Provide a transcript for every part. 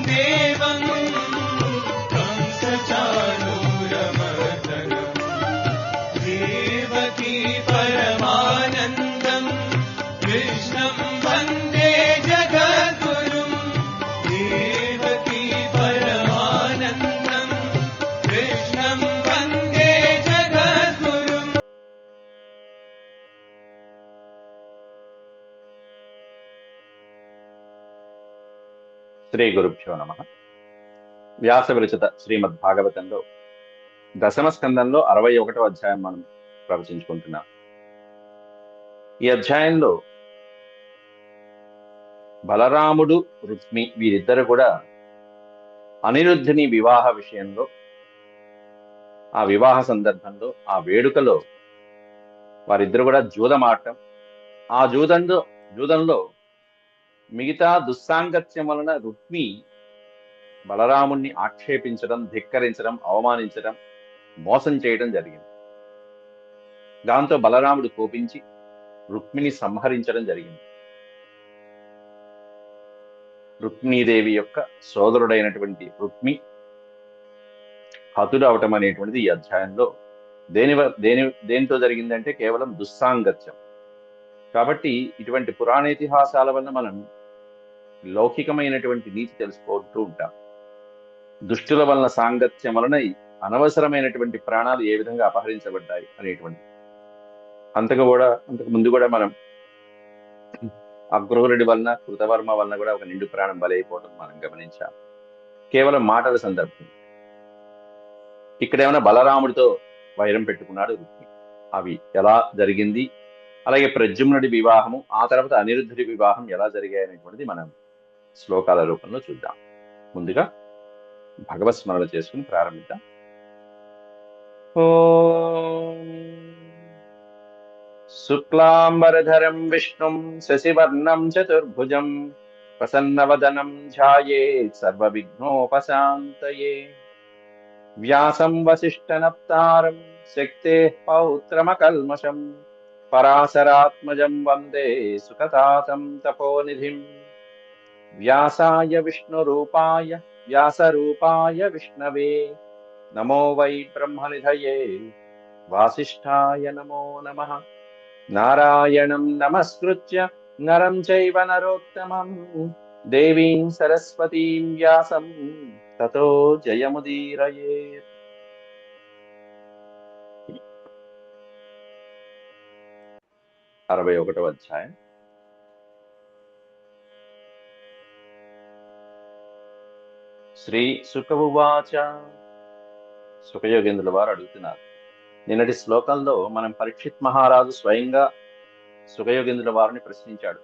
देवं कंसचाणूरमर्दनम् देवकी परमानन्दं कृष्णं वन्दे जगद्गुरुं देवकी परमानन्दं कृष्णं वन्दे जगद्गुरुम्. శ్రీ గురుభ్యో నమః. వ్యాస విరచిత శ్రీమద్భాగవతంలో దశమ స్కందంలో 61వ అధ్యాయం మనం ప్రవచించుకుంటున్నాం. ఈ అధ్యాయంలో బలరాముడు, రుక్మి వీరిద్దరు కూడా అనిరుద్ధుని వివాహ విషయంలో, ఆ వివాహ సందర్భంలో, ఆ వేడుకలో వారిద్దరు కూడా జూదమాడటం, ఆ జూదంలో మిగతా దుస్సాంగత్యం వలన రుక్మి బలరాముణ్ణి ఆక్షేపించడం, ధిక్కరించడం, అవమానించడం, మోసం చేయడం జరిగింది. దాంతో బలరాముడు కోపించి రుక్మిణి సంహరించడం జరిగింది. రుక్మిణీదేవి యొక్క సోదరుడైనటువంటి రుక్మి హతుడు అవటం అనేటువంటిది ఈ అధ్యాయంలో దేనితో జరిగిందంటే కేవలం దుస్సాంగత్యం. కాబట్టి ఇటువంటి పురాణ ఇతిహాసాల వల్ల మనం లౌకికమైనటువంటి నీతి తెలుసుకుంటూ ఉంటాం. దుష్టుల వలన, సాంగత్యం వలన అనవసరమైనటువంటి ప్రాణాలు ఏ విధంగా అపహరించబడ్డాయి అనేటువంటి అంతకు ముందు కూడా మనం అక్రూరుడి వలన, కృతవర్మ వలన కూడా ఒక నిండు ప్రాణం బలైపోవడం మనం గమనించాం. కేవలం మాటల సందర్భం. ఇక్కడేమైనా బలరాముడితో వైరం పెట్టుకున్నాడు రుక్మి. అవి ఎలా జరిగింది, అలాగే ప్రద్యుమ్నుడి వివాహము, ఆ తర్వాత అనిరుద్ధుడి వివాహం ఎలా జరిగాయి అనేటువంటిది మనం శ్లోకాల రూపంలో చూద్దాం. ముందుగా భగవత్ స్మరణ చేసుకుని ప్రారంభిద్దాం. ఓం శుక్లాంబరధరం విష్ణుం శశివర్ణం చతుర్భుజం ప్రసన్నవదనం ధ్యాయేత్ సర్వవిఘ్నోపశాంతయే వ్యాసం వసిష్ఠనప్తారం శక్తేః పౌత్రమకల్మషం పరాశరాత్మజం వందే సుఖతాతం తపోనిధిం వ్యాసాయ విష్ణురూపాయ వ్యాసరూపాయ విష్ణవే నమో వై బ్రహ్మనిధయే వాసిష్ఠాయ నమో నమః. నారాయణం నమస్కృత్య నరం చైవ నరోత్తమం దేవీం సరస్వతీం వ్యాసం తతో జయముదీరయేత్. 61వ అధ్యాయం. శ్రీ శుక ఉవాచ. శుకయోగేంద్రుల వారు అడుగుతున్నారు. నిన్నటి శ్లోకంలో మనం పరీక్షిత్ మహారాజు స్వయంగా శుకయోగేంద్రుల వారిని ప్రశ్నించాడు.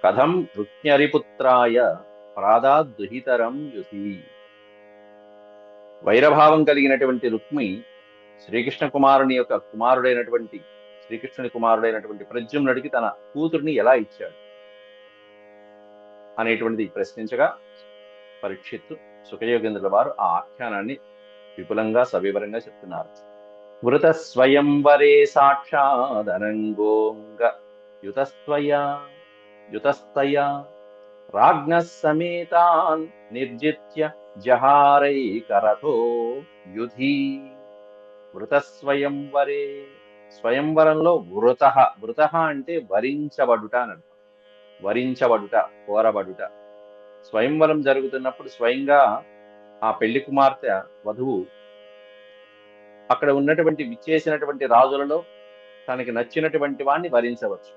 కథం రుక్మ్యరిపుత్రాయ ప్రాదాద్దుహితరం యుధి. వైరభావం కలిగినటువంటి రుక్మి శ్రీకృష్ణ శ్రీకృష్ణుని కుమారుడైనటువంటి ప్రద్యుమ్నుడికి తన కూతుర్ని ఎలా ఇచ్చాడు అనేటువంటిది ప్రశ్నించగా పరీక్షిత్తు శుకయోగేంద్రుల వారు ఆ ఆఖ్యానాన్ని విపులంగా సవివరంగా చెప్తున్నారు. వృత స్వయంవరే సాక్షాదనంగోంగ యుతస్తయా రాజ్ఞః సమేతాన్ నిర్జిత్య జహారైకరథో యుధి. వృత స్వయంవరే, స్వయంవరంలో వృత అంటే వరించబడుట అని అర్థం. వరించబడుట, కోరబడుట. స్వయంవరం జరుగుతున్నప్పుడు స్వయంగా ఆ పెళ్లి కుమార్తె వధువు అక్కడ ఉన్నటువంటి విచ్చేసినటువంటి రాజులలో తనకి నచ్చినటువంటి వాణ్ణి వరించవచ్చు.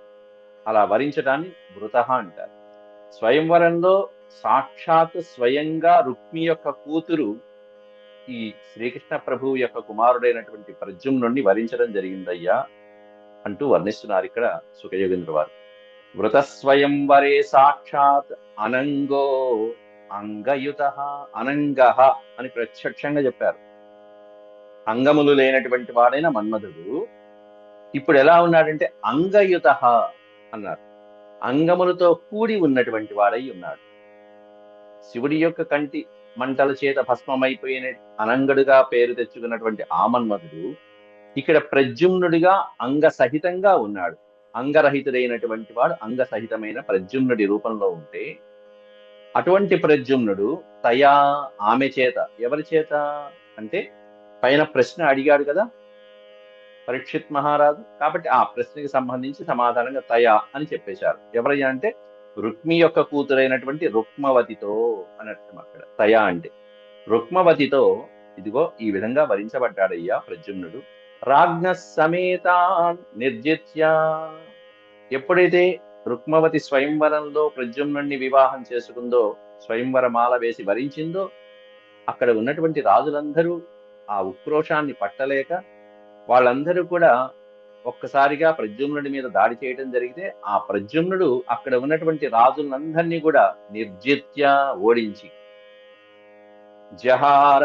అలా వరించడాన్ని వృత అంటారు. స్వయంవరంలో సాక్షాత్ స్వయంగా రుక్మి యొక్క కూతురు ఈ శ్రీకృష్ణ ప్రభువు యొక్క కుమారుడైనటువంటి ప్రద్యుమ్నుడిని వరించడం జరిగిందయ్యా అంటూ వర్ణిస్తున్నారు ఇక్కడ శుకయోగేంద్ర వారు. వృత స్వయంవరే సాక్షాత్ అనంగో అంగయుత. అనంగ అని ప్రత్యక్షంగా చెప్పారు. అంగములు లేనటువంటి వాడైన మన్మధుడు ఇప్పుడు ఎలా ఉన్నాడంటే అంగయుత అన్నారు. అంగములతో కూడి ఉన్నటువంటి వాడై ఉన్నాడు. శివుడి యొక్క కంటి మంటల చేత భస్మమైపోయిన అనంగడుగా పేరు తెచ్చుకున్నటువంటి ఆ మన్మధుడు ఇక్కడ ప్రద్యుమ్నుడిగా అంగసహితంగా ఉన్నాడు. అంగరహితుడైనటువంటి వాడు అంగసహితమైన ప్రద్యుమ్నుడి రూపంలో ఉంటే అటువంటి ప్రద్యుమ్నుడు తయా ఆమె చేత, ఎవరి చేత అంటే పైన ప్రశ్న అడిగాడు కదా పరీక్షిత్ మహారాజు, కాబట్టి ఆ ప్రశ్నకి సంబంధించి సమాధానంగా తయా అని చెప్పేశారు. ఎవరయ్యా అంటే రుక్మి యొక్క కూతురైనటువంటి రుక్మవతితో అని అర్థం అక్కడ. తయా అంటే రుక్మవతితో ఇదిగో ఈ విధంగా వరించబడ్డాడయ్యా ప్రద్యుమ్నుడు. రాజ్ఞ సమేతాన్ నిర్జిత్య, ఎప్పుడైతే రుక్మవతి స్వయంవరంలో ప్రద్యుమ్నుడిని వివాహం చేసుకుందో, స్వయంవర మాల వేసి వరించిందో, అక్కడ ఉన్నటువంటి రాజులందరూ ఆ ఉక్రోషాన్ని పట్టలేక వాళ్ళందరూ కూడా ఒక్కసారిగా ప్రద్యుమ్నుడి మీద దాడి చేయడం జరిగితే, ఆ ప్రద్యుమ్నుడు అక్కడ ఉన్నటువంటి రాజులందరినీ కూడా నిర్జిత్య ఓడించి, జహార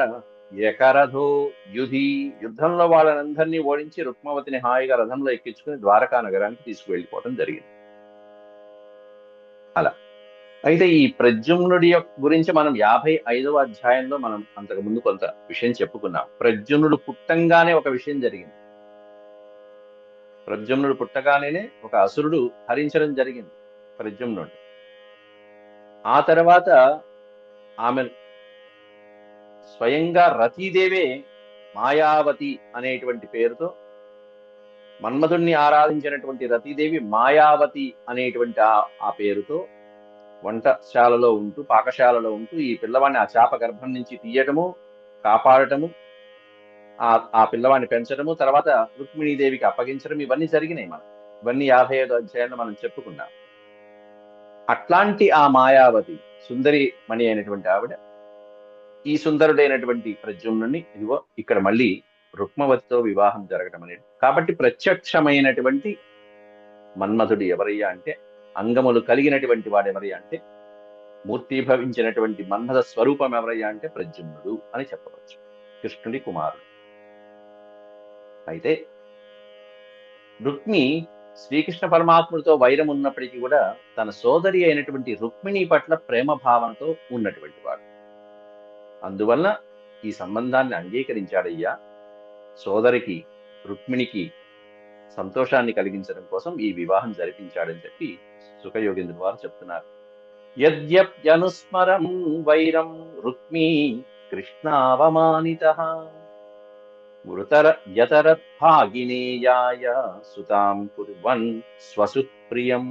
యకరథో యుధి, యుద్ధంలో వాళ్ళనందరినీ ఓడించి రుక్మవతిని హాయిగా రథంలో ఎక్కించుకుని ద్వారకా నగరానికి తీసుకువెళ్ళిపోవడం జరిగింది. అలా అయితే ఈ ప్రద్యుమ్నుడి గురించి మనం 55వ అధ్యాయంలో మనం అంతకు ముందు కొంత విషయం చెప్పుకున్నాం. ప్రద్యుమ్నుడు పుట్టంగానే ఒక విషయం జరిగింది. ప్రద్యుమ్నుడు పుట్టగానే ఒక అసురుడు హరించడం జరిగింది ప్రద్యుమ్నుడు. ఆ తర్వాత ఆమె స్వయంగా రతీదేవే మాయావతి అనేటువంటి పేరుతో, మన్మధుణ్ణి ఆరాధించినటువంటి రతీదేవి మాయావతి అనేటువంటి ఆ పేరుతో వంటశాలలో ఉంటూ, పాకశాలలో ఉంటూ ఈ పిల్లవాడిని ఆ చాప గర్భం నుంచి తీయటము, కాపాడటము, ఆ పిల్లవాడిని పెంచడము, తర్వాత రుక్మిణీదేవికి అప్పగించడం, ఇవన్నీ జరిగినాయి. ఇవన్నీ 55వ అధ్యాయంలో మనం చెప్పుకున్నాం. అట్లాంటి ఆ మాయావతి సుందరి మణి అయినటువంటి ఆవిడ ఈ సుందరుడైనటువంటి ప్రద్యుమ్నుని ఇదిగో ఇక్కడ మళ్ళీ రుక్మవతితో వివాహం జరగడం అనేది. కాబట్టి ప్రత్యక్షమైనటువంటి మన్మధుడు ఎవరయ్యా అంటే, అంగములు కలిగినటువంటి వాడు ఎవరయ్యా అంటే, మూర్తిభవించినటువంటి మన్మథ స్వరూపం ఎవరయ్యా అంటే ప్రద్యుమ్నుడు అని చెప్పవచ్చు, కృష్ణుడి కుమారుడు. అయితే రుక్మి శ్రీకృష్ణ పరమాత్ముడితో వైరం ఉన్నప్పటికీ కూడా తన సోదరి అయినటువంటి రుక్మిణి పట్ల ప్రేమ భావంతో ఉన్నటువంటి వాడు. అందువల్ల ఈ సంబంధాన్ని అంగీకరించాడయ్యా. సోదరికి రుక్మిణికి సంతోషాన్ని కలిగించడం కోసం ఈ వివాహం జరిపించాడని చెప్పి సుఖయోగేంద్రుడు వారు చెప్తున్నారు. యద్యప్యనుస్మరం వైరం రుక్మీ కృష్ణావమానితః యతరద్భాగినేయాయ సుతాం కుర్వన్ స్వసుప్రియం.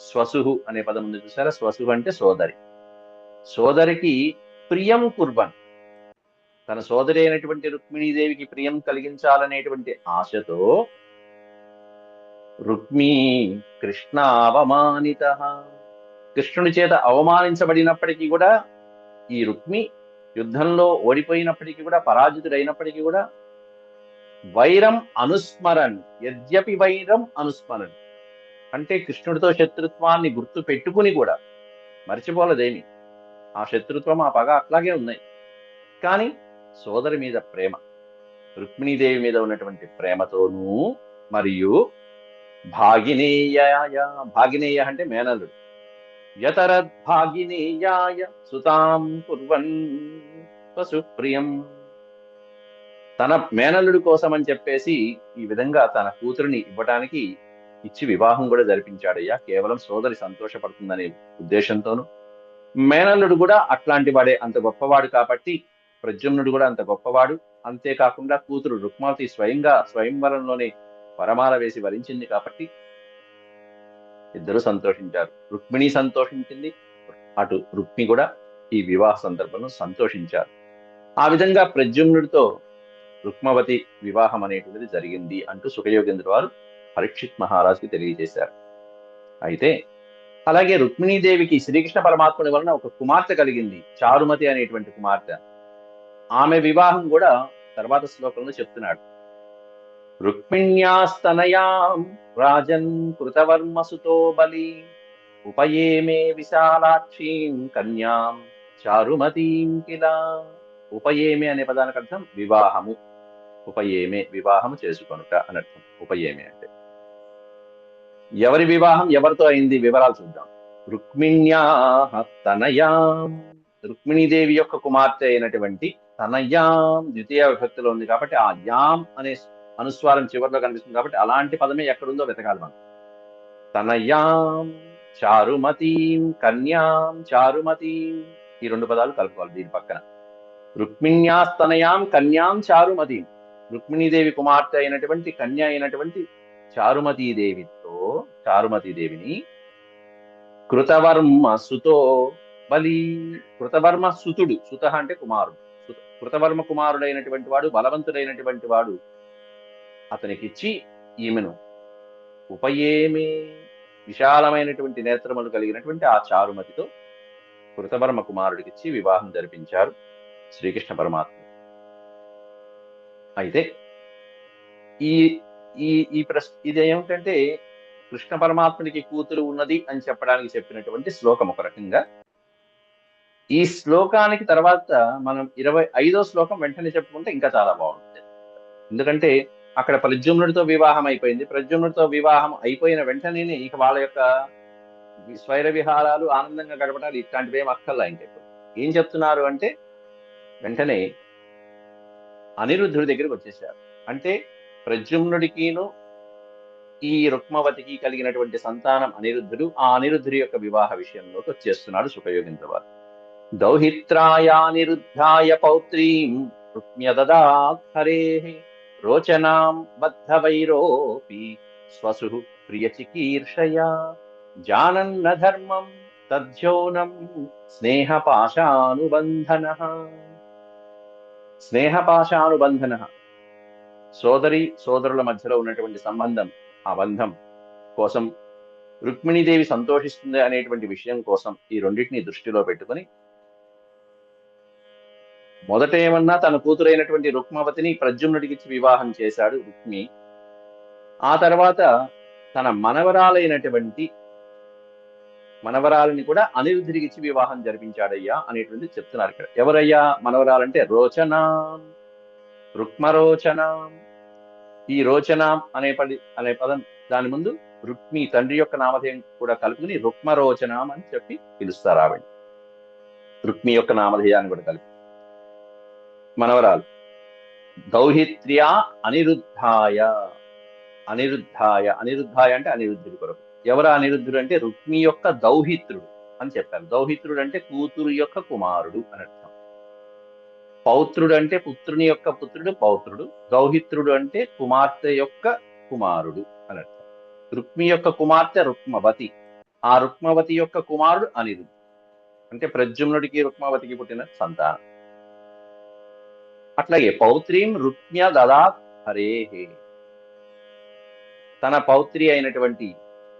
స్వసుహు అనే పదం ఉంది చూసారా, స్వసుహు అంటే సోదరి. సోదరికి ప్రియం కుర్వన్, తన సోదరి అయినటువంటి రుక్మిణీదేవికి ప్రియం కలిగించాలనేటువంటి ఆశతో రుక్మీ కృష్ణ అవమానిత, కృష్ణుని చేత అవమానించబడినప్పటికీ కూడా ఈ రుక్మి యుద్ధంలో ఓడిపోయినప్పటికీ కూడా, పరాజితుడైనప్పటికీ కూడా వైరం అనుస్మరన్, యద్యపి వైరం అనుస్మరన్ అంటే కృష్ణుడితో శత్రుత్వాన్ని గుర్తు పెట్టుకుని కూడా మర్చిపోలేదేమి. ఆ శత్రుత్వం, ఆ పగ అట్లాగే ఉన్నాయి. కానీ సోదరి మీద ప్రేమ, రుక్మిణీదేవి మీద ఉన్నటువంటి ప్రేమతోనూ, మరియు భాగినేయాయ, భాగినేయ అంటే మేనల్లుడు, యతరద్భాగినేయాయ సుతాం కుర్వన్ సుప్రియం, తన మేనల్లుడి కోసం అని చెప్పేసి ఈ విధంగా తన కూతురిని ఇవ్వటానికి ఇచ్చి వివాహం కూడా జరిపించాడయ్యా, కేవలం సోదరి సంతోషపడుతుందనే ఉద్దేశంతోను. మేనల్లుడు కూడా అట్లాంటి వాడే, అంత గొప్పవాడు కాబట్టి ప్రద్యుమ్నుడు కూడా అంత గొప్పవాడు. అంతేకాకుండా కూతురు రుక్మావతి స్వయంగా స్వయంవరంలోనే వరమాల వేసి వరించింది కాబట్టి ఇద్దరు సంతోషించారు. రుక్మిణి సంతోషించింది, అటు రుక్మి కూడా ఈ వివాహ సందర్భంలో సంతోషించారు. ఆ విధంగా ప్రద్యుమ్నుడితో రుక్మవతి వివాహం అనేటువంటిది జరిగింది అంటూ సుఖయోగేంద్రుడు వారు పరీక్షిత్ మహారాజుకి తెలియజేశారు. అయితే అలాగే రుక్మిణీదేవికి శ్రీకృష్ణ పరమాత్ముడి వలన ఒక కుమార్తె కలిగింది, చారుమతి అనేటువంటి కుమార్తె. ఆమె వివాహం కూడా తర్వాత శ్లోకంలో చెప్తున్నాడు. రుక్మిణ్యాస్తనయాం రాజన్ కృతవర్మసుతో బలి ఉపయేమే విశాలాక్షీం కన్యాం చారుమతీం కిలా. ఉపయేమే అనే పదానికి అర్థం వివాహము. ఉపయేమే వివాహము చేసుకొనుట అని అర్థం. ఉపయేమే అంటే ఎవరి వివాహం ఎవరితో అయింది వివరాలు చూద్దాం. రుక్మిణ్యాః తనయాం, రుక్మిణీదేవి యొక్క కుమార్తె అయినటువంటి తనయాం ద్వితీయ విభక్తిలో ఉంది కాబట్టి ఆ యాం అనే అనుస్వారం చివరిలో కనిపిస్తుంది కాబట్టి అలాంటి పదమే ఎక్కడుందో వెతకాలి మనం. తనయాం చారుమతీం కన్యాం చారుమతీం, ఈ రెండు పదాలు కలుపుకోవాలి దీని పక్కన. రుక్మిణ్యాస్తనయాం కన్యాం చారుమతీం, రుక్మిణీదేవి కుమార్తె అయినటువంటి కన్య అయినటువంటి చారుమతీదేవిని కృతవర్మ సుతో బలి, కృతవర్మ సుతుడు, సుత అంటే కుమారుడు, కృతవర్మ కుమారుడైనటువంటి వాడు, బలవంతుడైనటువంటి వాడు అతనికిచ్చి ఈమెను ఉపయేమే, విశాలమైనటువంటి నేత్రములు కలిగినటువంటి ఆ చారుమతితో కృతవర్మ కుమారుడికిచ్చి వివాహం జరిపించారు శ్రీకృష్ణ పరమాత్మ. అయితే ఈ ఈ ఈ ఇదేమిటంటే కృష్ణ పరమాత్మునికి కూతురు ఉన్నది అని చెప్పడానికి చెప్పినటువంటి శ్లోకం ఒక రకంగా. ఈ శ్లోకానికి తర్వాత మనం 25వ శ్లోకం వెంటనే చెప్పుకుంటే ఇంకా చాలా బాగుంటుంది. ఎందుకంటే అక్కడ ప్రద్యుమ్నుడితో వివాహం అయిపోయింది. ప్రద్యుమ్నుడితో వివాహం అయిపోయిన వెంటనే ఇక వాళ్ళ యొక్క స్వైర విహారాలు, ఆనందంగా గడపడాలు ఇట్లాంటివి ఏం అక్కర్లా. ఇంకా ఏం చెప్తున్నారు అంటే వెంటనే అనిరుద్ధుడి దగ్గరికి వచ్చేసారు. అంటే ప్రద్యుమ్నుడికిను ఈ రుక్మవతికి కలిగినటువంటి సంతానం అనిరుద్ధుడు. ఆ అనిరుద్ధుడి యొక్క వివాహ విషయంలోకి వచ్చేస్తున్నాడు సుఖయోగింద్ర వారు. దౌహిత్రాయానిరుద్ధాయ పౌత్రీం రుక్మ్యదదాత్ హరేః రోచనాం బద్ధవైరోపి స్వసుః ప్రియచికీర్షయా జానన్న ధర్మం తద్యోనం స్నేహపాశానుబంధనః. స్నేహపాశానుబంధనః సోదరుల మధ్యలో ఉన్నటువంటి సంబంధం, ఆ బంధం కోసం రుక్మిణీదేవి సంతోషిస్తుంది అనేటువంటి విషయం కోసం ఈ రెండింటిని దృష్టిలో పెట్టుకుని మొదట ఏమన్నా తన కూతురైనటువంటి రుక్మవతిని ప్రద్యుమ్నుడికిచ్చి వివాహం చేశాడు రుక్మి. ఆ తర్వాత తన మనవరాలని కూడా అనిరుద్ధుడికిచ్చి వివాహం జరిపించాడయ్యా అనేటువంటిది చెప్తున్నారు ఇక్కడ. ఎవరయ్యా మనవరాలంటే రోచనాం, రుక్మరోచనాం. ఈ రోచనాం అనే పదం దాని ముందు రుక్మి తండ్రి యొక్క నామధేయం కూడా కలుపుకుని రుక్మరోచనాం అని చెప్పి పిలుస్తారు. ఆవిడ రుక్మి యొక్క నామధేయాన్ని కూడా కలిపి మనవరాలు. దౌహిత్ర్యా అనిరుద్ధాయ అంటే అనిరుద్ధుడి కొరకు. ఎవరు అనిరుద్ధుడు అంటే రుక్మి యొక్క దౌహిత్రుడు అని చెప్పారు. దౌహిత్రుడు అంటే కూతురు యొక్క కుమారుడు అని అర్థం. పౌత్రుడు అంటే పుత్రుని యొక్క పుత్రుడు పౌత్రుడు. దౌహిత్రుడు అంటే కుమార్తె యొక్క కుమారుడు అని అర్థం. రుక్మి యొక్క కుమార్తె రుక్మవతి. ఆ రుక్మవతి యొక్క కుమారుడు అనిరుద్ధుడు. అంటే ప్రద్యుమ్నుడికి రుక్మవతికి పుట్టిన సంతానం. అట్లాగే పౌత్రీం రుక్మ్య దదాత్ హరేః, తన పౌత్రి అయినటువంటి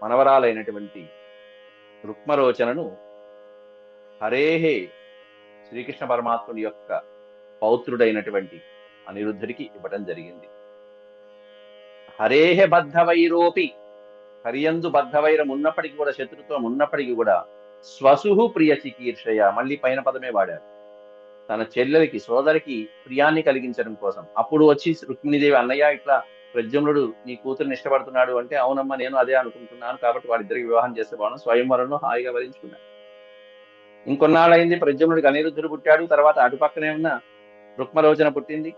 మనవరాలైనటువంటి రుక్మరోచనను హరేః శ్రీకృష్ణ పరమాత్ముడి యొక్క పౌత్రుడైనటువంటి అనిరుద్ధుడికి ఇవ్వడం జరిగింది. హరేః బద్ధవైరోపి, హరియందు బద్ధవైరం ఉన్నప్పటికీ కూడా, శత్రుత్వం ఉన్నప్పటికీ కూడా, స్వసుః ప్రియ చికీర్షయ, మళ్ళీ పైన పదమే వాడారు, తన చెల్లెలకి సోదరికి ప్రియాన్ని కలిగించడం కోసం. అప్పుడు వచ్చి రుక్మిణీదేవి అన్నయ్య ఇట్లా ప్రద్యుమ్నుడు నీ కూతురుని ఇష్టపడుతున్నాడు అంటే అవునమ్మా నేను అదే అనుకుంటున్నాను, కాబట్టి వాళ్ళిద్దరికి వివాహం చేస్తే బాగున్నాను, స్వయంవరంలో హాయిగా వరించుకున్నాడు. ఇంకొన్నాళ్ళైంది ప్రద్యుమ్నుడికి అనిరుద్ధుడు పుట్టాడు. తర్వాత అటుపక్కనే ఉన్న రుక్మరోచన పుట్టింది.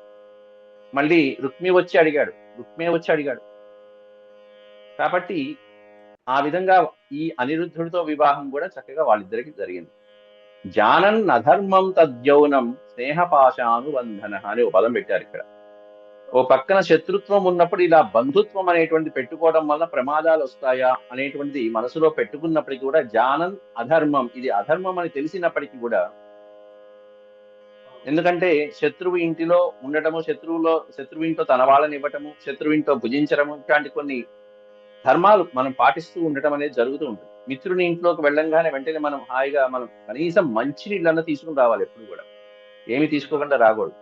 మళ్ళీ రుక్మే వచ్చి అడిగాడు. కాబట్టి ఆ విధంగా ఈ అనిరుద్ధుడితో వివాహం కూడా చక్కగా వాళ్ళిద్దరికి జరిగింది. జానన్ అధర్మం తద్యౌనం స్నేహపాశానుబంధన అని ఓ పదం పెట్టారు ఇక్కడ. ఓ పక్కన శత్రుత్వం ఉన్నప్పుడు ఇలా బంధుత్వం అనేటువంటి పెట్టుకోవడం వల్ల ప్రమాదాలు వస్తాయా అనేటువంటిది మనసులో పెట్టుకున్నప్పటికీ కూడా, జానన్ అధర్మం, ఇది అధర్మం అని తెలిసినప్పటికీ కూడా, ఎందుకంటే శత్రువు ఇంటిలో ఉండటము, శత్రువు ఇంట్లో తన వాళ్ళని ఇవ్వటము, శత్రువు ఇంట్లో భుజించడము, ఇట్లాంటి కొన్ని ధర్మాలు మనం పాటిస్తూ ఉండటం అనేది జరుగుతూ ఉంటుంది. మిత్రుని ఇంట్లోకి వెళ్ళంగానే వెంటనే మనం హాయిగా మనం కనీసం మంచినీళ్ళన్నా తీసుకుని రావాలి. ఎప్పుడు కూడా ఏమి తీసుకోకుండా రాకూడదు.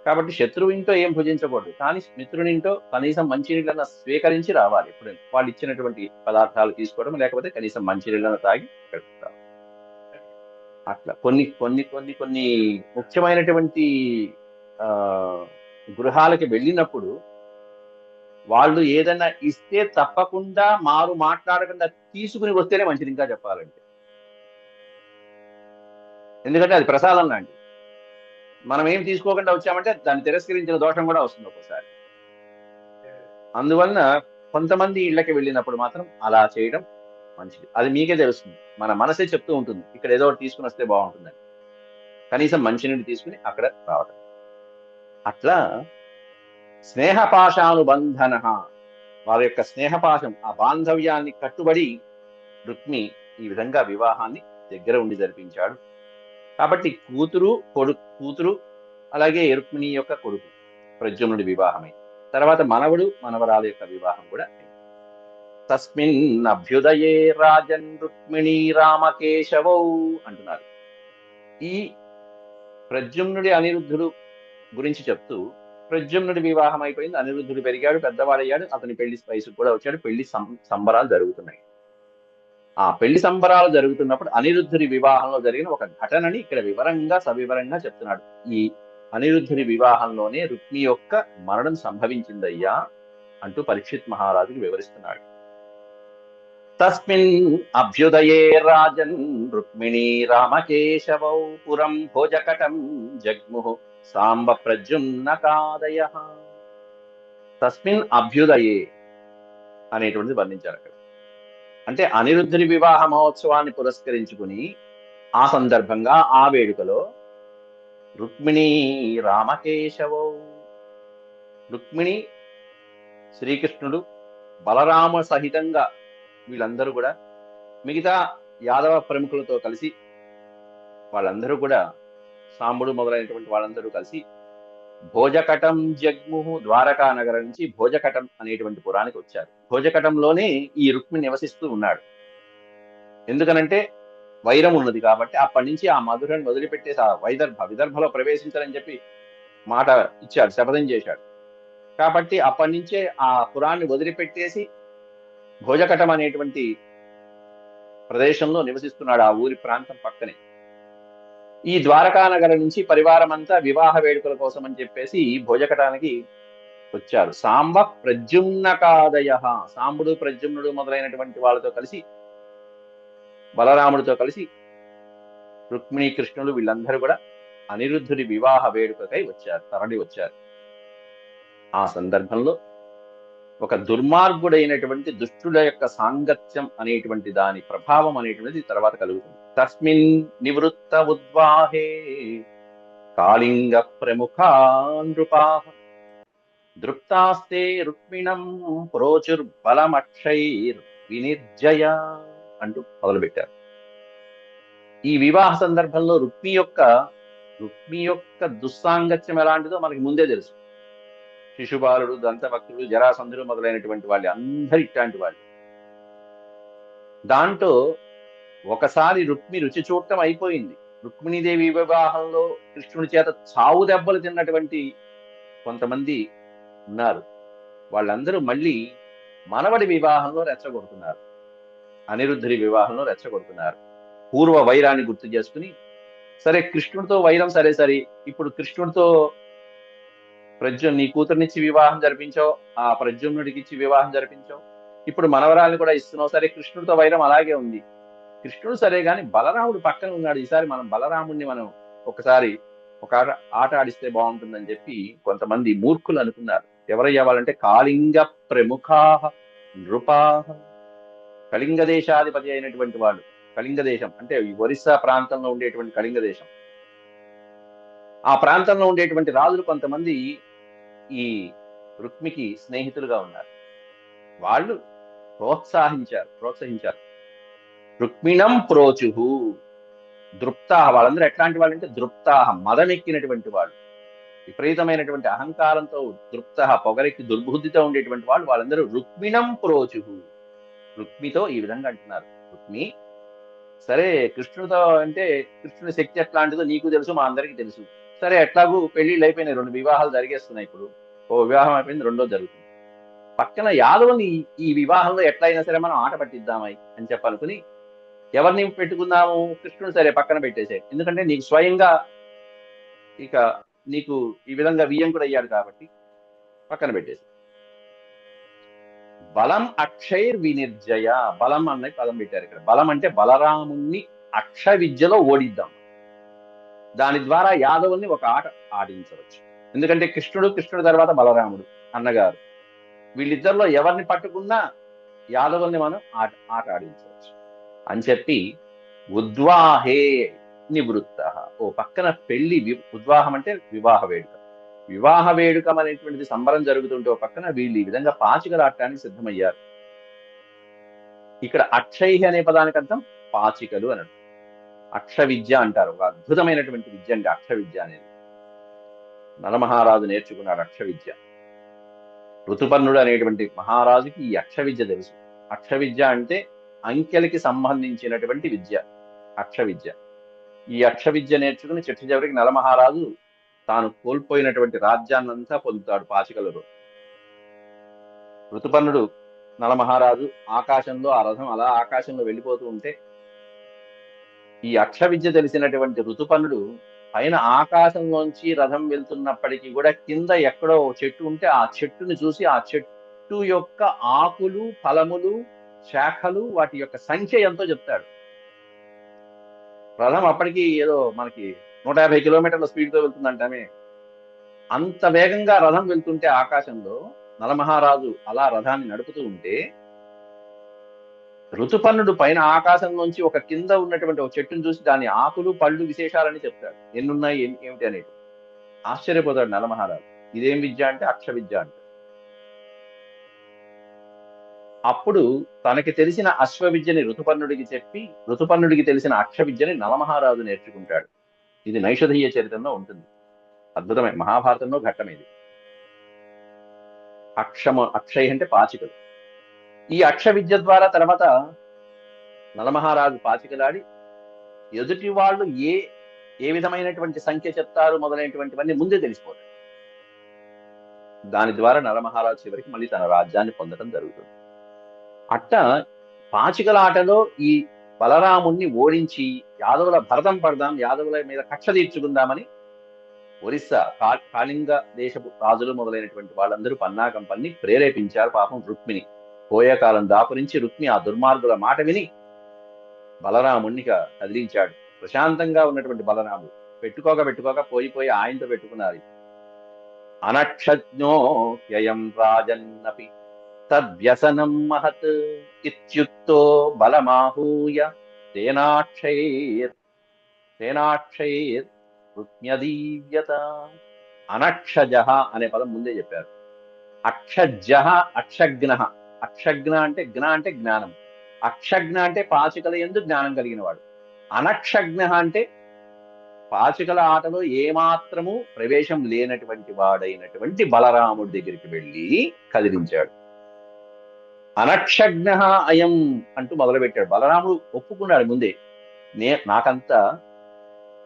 కాబట్టి శత్రువు ఇంట్లో ఏం భుజించకూడదు, కానీ మిత్రుని ఇంట్లో కనీసం మంచినీళ్ళన్నా స్వీకరించి రావాలి. ఎప్పుడైనా వాళ్ళు ఇచ్చినటువంటి పదార్థాలు తీసుకోవడం, లేకపోతే కనీసం మంచినీళ్ళన్నా తాగి గడుపుతారు. అట్లా కొన్ని కొన్ని కొన్ని కొన్ని ముఖ్యమైనటువంటి గృహాలకి వెళ్ళినప్పుడు వాళ్ళు ఏదైనా ఇస్తే తప్పకుండా మాట్లాడకుండా తీసుకుని వస్తేనే మంచిది. ఇంకా చెప్పాలంటే, ఎందుకంటే అది ప్రసాదం లాంటి. మనం ఏం తీసుకోకుండా వచ్చామంటే దాన్ని తిరస్కరించిన దోషం కూడా వస్తుంది ఒక్కోసారి. అందువలన కొంతమంది ఇళ్ళకి వెళ్ళినప్పుడు మాత్రం అలా చేయడం మంచిది. అది మీకే తెలుస్తుంది. మన మనసే చెప్తూ ఉంటుంది ఇక్కడ ఏదో ఒకటి తీసుకుని వస్తే బాగుంటుందని. కనీసం మంచినీళ్ళు తీసుకుని అక్కడ రావటం. అట్లా స్నేహపాశానుబంధన, వారి యొక్క స్నేహపాశం, ఆ బాంధవ్యాన్ని కట్టుబడి రుక్మి ఈ విధంగా వివాహాన్ని దగ్గర ఉండి జరిపించాడు. కాబట్టి కూతురు అలాగే రుక్మిణి యొక్క కొడుకు ప్రద్యుమ్నుడి వివాహమై, తర్వాత మనవడు మనవరాల యొక్క వివాహం కూడా అయింది. తస్మిన్ అభ్యుదయే రాజన్ రుక్మిణీ రామకేశవౌ అంటున్నారు. ఈ ప్రద్యుమ్నుడి అనిరుద్ధుడు గురించి చెప్తూ, ప్రద్యుమ్నుడి వివాహం అయిపోయింది, అనిరుద్ధుడు పెరిగాడు, పెద్దవాడయ్యాడు, అతని పెళ్లి వయసుకు కూడా వచ్చాడు, పెళ్లి సంబరాలు జరుగుతున్నాయి. ఆ పెళ్లి సంబరాలు జరుగుతున్నప్పుడు అనిరుద్ధుడి వివాహంలో జరిగిన ఒక ఘటనని ఇక్కడ సవివరంగా చెప్తున్నాడు. ఈ అనిరుద్ధుడి వివాహంలోనే రుక్మి యొక్క మరణం సంభవించిందయ్యా అంటూ పరీక్షిత్ మహారాజుకి వివరిస్తున్నాడు. తస్మిన్ అభ్యుదయే రాజన్ రుక్మిణీ రామకేశవౌ పురం భోజకటం జగ్ముః సాంబ ప్రద్యుమ్నకాదయః. తస్మిన్ అభ్యుదయే అనేటువంటిది వర్ణించారు అక్కడ. అంటే అనిరుద్ధుని వివాహ మహోత్సవాన్ని పురస్కరించుకుని ఆ సందర్భంగా ఆ వేడుకలో రుక్మిణీ రామకేశవౌ, రుక్మిణి శ్రీకృష్ణుడు బలరామ సహితంగా వీళ్ళందరూ కూడా మిగతా యాదవ ప్రముఖులతో కలిసి వాళ్ళందరూ కూడా సాంబుడు మొదలైనటువంటి వాళ్ళందరూ కలిసి భోజకటం జగ్ముహు, ద్వారకా నగరం నుంచి భోజకటం అనేటువంటి పురానికి వచ్చారు. భోజకటంలోనే ఈ రుక్మి నివసిస్తూ ఉన్నాడు. ఎందుకనంటే వైరం ఉన్నది కాబట్టి అప్పటి నుంచి ఆ మధురను వదిలిపెట్టేసి ఆ విదర్భలో ప్రవేశించాలని చెప్పి మాట ఇచ్చాడు, శపథం చేశాడు. కాబట్టి అప్పటి నుంచే ఆ పురాన్ని వదిలిపెట్టేసి భోజకటం అనేటువంటి ప్రదేశంలో నివసిస్తున్నాడు, ఆ ఊరి ప్రాంతం పక్కనే. ఈ ద్వారకా నగరం నుంచి పరివారం అంతా వివాహ వేడుకల కోసం అని చెప్పేసి భోజకటానికి వచ్చారు. సాంబ ప్రద్యుమ్నకాదయ, సాంబుడు ప్రద్యుమ్నుడు మొదలైనటువంటి వాళ్ళతో కలిసి, బలరాముడితో కలిసి రుక్మిణీ కృష్ణుడు వీళ్ళందరూ కూడా అనిరుద్ధుడి వివాహ వేడుకకై తరలి వచ్చారు. ఆ సందర్భంలో ఒక దుర్మార్గుడైనటువంటి దుష్టుల యొక్క సాంగత్యం అనేటువంటి దాని ప్రభావం అనేటువంటిది తర్వాత కలుగుతుంది. తస్మిన్ నివృత్త ఉద్వాహే కాళింగ ప్రముఖా నృపాః దృప్తాస్తే రుక్మిణం ప్రోచుర్బలమక్షైర్ వినిర్జయ అంటూ మొదలుపెట్టారు. ఈ వివాహ సందర్భంలో రుక్మి యొక్క దుస్సాంగత్యం ఎలాంటిదో మనకి ముందే తెలుసు. శిశుపాలుడు, దంతభక్తుడు, జరాసంధుడు మొదలైనటువంటి వాళ్ళు అందరు ఇట్లాంటి వాళ్ళు. దాంట్లో ఒకసారి రుక్మి రుచి చూడటం అయిపోయింది. రుక్మిణీదేవి వివాహంలో కృష్ణుడి చేత చావు దెబ్బలు తిన్నటువంటి కొంతమంది ఉన్నారు. వాళ్ళందరూ మళ్ళీ మనవడి వివాహంలో రెచ్చగొడుతున్నారు, అనిరుద్ధుడి వివాహంలో రెచ్చగొడుతున్నారు. పూర్వ వైరాన్ని గుర్తు చేసుకుని, సరే కృష్ణుడితో వైరం సరే ఇప్పుడు కృష్ణుడితో నీ కూతురునిచ్చి వివాహం జరిపించావు, ఆ ప్రద్యుమ్నుడికి ఇచ్చి వివాహం జరిపించావు, ఇప్పుడు మనవరాలను కూడా ఇస్తున్నావు, సరే కృష్ణుడితో వైరం అలాగే ఉంది. కృష్ణుడు సరే గాని బలరాముడు పక్కన ఉన్నాడు, ఈసారి మనం బలరాముడిని ఒకసారి ఒక ఆట ఆడిస్తే బాగుంటుందని చెప్పి కొంతమంది మూర్ఖులు అనుకున్నారు. ఎవరయ్యా వాళ్ళంటే కాళింగ ప్రముఖా నృపాః, కళింగ దేశాధిపతి అయినటువంటి వాళ్ళు. కళింగ దేశం అంటే ఈ ఒరిస్సా ప్రాంతంలో ఉండేటువంటి కళింగ దేశం. ఆ ప్రాంతంలో ఉండేటువంటి రాజులు కొంతమంది ఈ రుక్మికి స్నేహితులుగా ఉన్నారు. వాళ్ళు ప్రోత్సహించారు. రుక్మిణం ప్రోచుహు దృప్తాహ, వాళ్ళందరూ ఎట్లాంటి వాళ్ళు అంటే దృప్తాహ, మదమెక్కినటువంటి వాళ్ళు, విపరీతమైనటువంటి అహంకారంతో దృప్త, పొగరెక్కి దుర్బుద్ధితో ఉండేటువంటి వాళ్ళు, వాళ్ళందరూ రుక్మిణం ప్రోచుహు, రుక్మితో ఈ విధంగా అంటున్నారు. రుక్మి సరే కృష్ణుడితో అంటే కృష్ణుడి శక్తి ఎట్లాంటిదో నీకు తెలుసు, మా అందరికీ తెలుసు. సరే ఎట్లాగూ పెళ్లిళ్ళు అయిపోయినాయి, 2 వివాహాలు జరిగేస్తున్నాయి. ఇప్పుడు ఓ వివాహం అయిపోయింది, రెండో జరుగుతుంది. పక్కన యాదవుని ఈ వివాహంలో ఎట్లయినా సరే మనం ఆట పట్టిద్దామై అని చెప్పనుకుని ఎవరిని పెట్టుకుందాము, కృష్ణుడు సరే పక్కన పెట్టేసే, ఎందుకంటే నీకు స్వయంగా ఇక నీకు ఈ విధంగా వియ్యంకుడు అయ్యాడు కాబట్టి పక్కన పెట్టేసి. బలం అక్షైర్ వినిర్జయ, బలం అన్నది పదం పెట్టారు ఇక్కడ. బలం అంటే బలరాముణ్ణి అక్ష విద్యలో ఓడిద్దాం, దాని ద్వారా యాదవుల్ని ఒక ఆట ఆడించవచ్చు. ఎందుకంటే కృష్ణుడు తర్వాత బలరాముడు అన్నగారు, వీళ్ళిద్దరిలో ఎవరిని పట్టుకున్నా యాదవుల్ని మనం ఆట ఆడించవచ్చు అని చెప్పి ఉద్వాహే నివృత్త. ఓ పక్కన పెళ్లి ఉద్వాహం అంటే వివాహ వేడుక, వివాహ వేడుకం అనేటువంటిది సంబరం జరుగుతుంటే ఓ పక్కన వీళ్ళు ఈ విధంగా పాచికలు ఆడటానికి సిద్ధమయ్యారు. ఇక్కడ అక్షై అనే పదానికి అర్థం పాచికలు అని అర్థం. అక్ష విద్య అంటారు, ఒక అద్భుతమైనటువంటి విద్య అంటే అక్ష విద్య అనేది. నలమహారాజు నేర్చుకున్నాడు అక్ష విద్య. ఋతుపర్ణుడు అనేటువంటి మహారాజుకి ఈ అక్ష విద్య తెలుసు. అక్ష విద్య అంటే అంకెలకి సంబంధించినటువంటి విద్య అక్ష విద్య. ఈ అక్ష విద్య నేర్చుకుని చిట్ట చివరికి నలమహారాజు తాను కోల్పోయినటువంటి రాజ్యాన్నంతా పొందుతాడు పాచికలలో. ఋతుపర్ణుడు నలమహారాజు ఆకాశంలో, ఆ రథం అలా ఆకాశంలో వెళ్ళిపోతూ ఉంటే ఈ అక్ష విద్య తెలిసినటువంటి ఋతుపర్ణుడు పైన ఆకాశంలోంచి రథం వెళ్తున్నప్పటికీ కూడా కింద ఎక్కడో చెట్టు ఉంటే ఆ చెట్టుని చూసి ఆ చెట్టు యొక్క ఆకులు, ఫలములు, శాఖలు, వాటి యొక్క సంఖ్య ఎంతో చెప్తాడు. రథం అప్పటికి ఏదో మనకి 150 కిలోమీటర్ల స్పీడ్తో వెళ్తుందంటామే, అంత వేగంగా రథం వెళ్తుంటే ఆకాశంలో నలమహారాజు అలా రథాన్ని నడుపుతూ ఉంటే ఋతుపర్ణుడు పైన ఆకాశంలోంచి ఒక కింద ఉన్నటువంటి ఒక చెట్టును చూసి దాని ఆకులు, పళ్ళు, విశేషాలని చెప్తాడు. ఎన్నున్నాయి ఏమిటి అనేది. ఆశ్చర్యపోతాడు నలమహారాజు. ఇదేం విద్య అంటే అక్ష విద్య అంట. అప్పుడు తనకి తెలిసిన అశ్వ విద్యని ఋతుపర్ణుడికి చెప్పి, ఋతుపర్ణుడికి తెలిసిన అక్ష విద్యని నలమహారాజు నేర్చుకుంటాడు. ఇది నైషధీయ చరిత్రలో ఉంటుంది. అద్భుతమే, మహాభారతంలో ఘట్టం ఇది. అక్షయ్ అంటే పాచికలు. ఈ అక్ష విద్య ద్వారా తర్వాత నలమహారాజు పాచికలాడి ఎదుటి వాళ్ళు ఏ విధమైనటువంటి సంఖ్య చెప్తారు మొదలైనటువంటివన్నీ ముందే తెలిసిపోతాయి. దాని ద్వారా నలమహారాజు చివరికి మళ్ళీ తన రాజ్యాన్ని పొందడం జరుగుతుంది. అట్ట పాచికల ఆటలో ఈ బలరాముణ్ణి ఓడించి యాదవుల భరతం పడదాం, యాదవుల మీద కక్ష తీర్చుకుందామని ఒరిస్సా కాళింగ దేశపు రాజులు మొదలైనటువంటి వాళ్ళందరూ పన్నాగం పన్ని ప్రేరేపించారు పాపం రుక్మిణి. పోయే కాలం దాపురించి రుక్మి ఆ దుర్మార్గుల మాట విని బలరాముణ్ణి కదిలించాడు. ప్రశాంతంగా ఉన్నటువంటి బలరాముడు పెట్టుకోక పోయి ఆయనతో పెట్టుకున్నారు. అనక్షజ్ఞోయం రాజన్నపి తద్వ్యసనం మహత్ ఇత్యుక్తో బలమాహూయ తేనాక్షైర్ రుక్మ్యదీవ్యత. అనక్షజ అనే పదం ముందే చెప్పారు. అక్షజ అక్షజ్ఞ. అక్షజ్ఞ అంటే జ్ఞ అంటే జ్ఞానం. అక్షజ్ఞ అంటే పాచికల యందు జ్ఞానం కలిగిన వాడు. అనక్షజ్ఞ అంటే పాచికల ఆటలో ఏమాత్రము ప్రవేశం లేనటువంటి వాడైనటువంటి బలరాముడి దగ్గరికి వెళ్ళి కదిలించాడు. అనక్షజ్ఞ అయం అంటూ మొదలుపెట్టాడు. బలరాముడు ఒప్పుకున్నాడు ముందే, నాకంత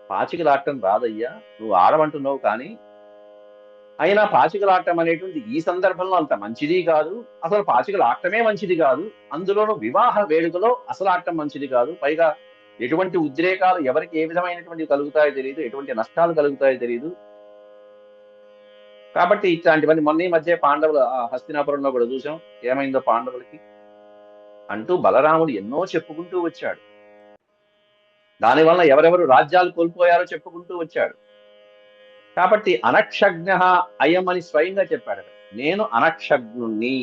పాచికలాటం రాదయ్యా, నువ్వు ఆడమంటున్నావు, కానీ అయినా పాచికలాటం అనేటువంటి ఈ సందర్భంలో అంత మంచిది కాదు. అసలు పాచికలు ఆటమే మంచిది కాదు, అందులోనూ వివాహ వేడుకలో అసలు ఆటం మంచిది కాదు. పైగా ఎటువంటి ఉద్రేకాలు ఎవరికి ఏ విధమైనటువంటి కలుగుతాయో తెలియదు, ఎటువంటి నష్టాలు కలుగుతాయో తెలియదు. కాబట్టి ఇట్లాంటివన్నీ మొన్న ఈ మధ్య పాండవుల హస్తినాపురంలో కూడా చూసాం, ఏమైందో పాండవులకి అంటూ బలరాముడు ఎన్నో చెప్పుకుంటూ వచ్చాడు. దానివల్ల ఎవరెవరు రాజ్యాలు కోల్పోయారో చెప్పుకుంటూ వచ్చాడు. కాబట్టి అనక్షజ్ఞ అయం అని స్వయంగా చెప్పాడు. నేను అనక్షజ్ఞుణ్ణి,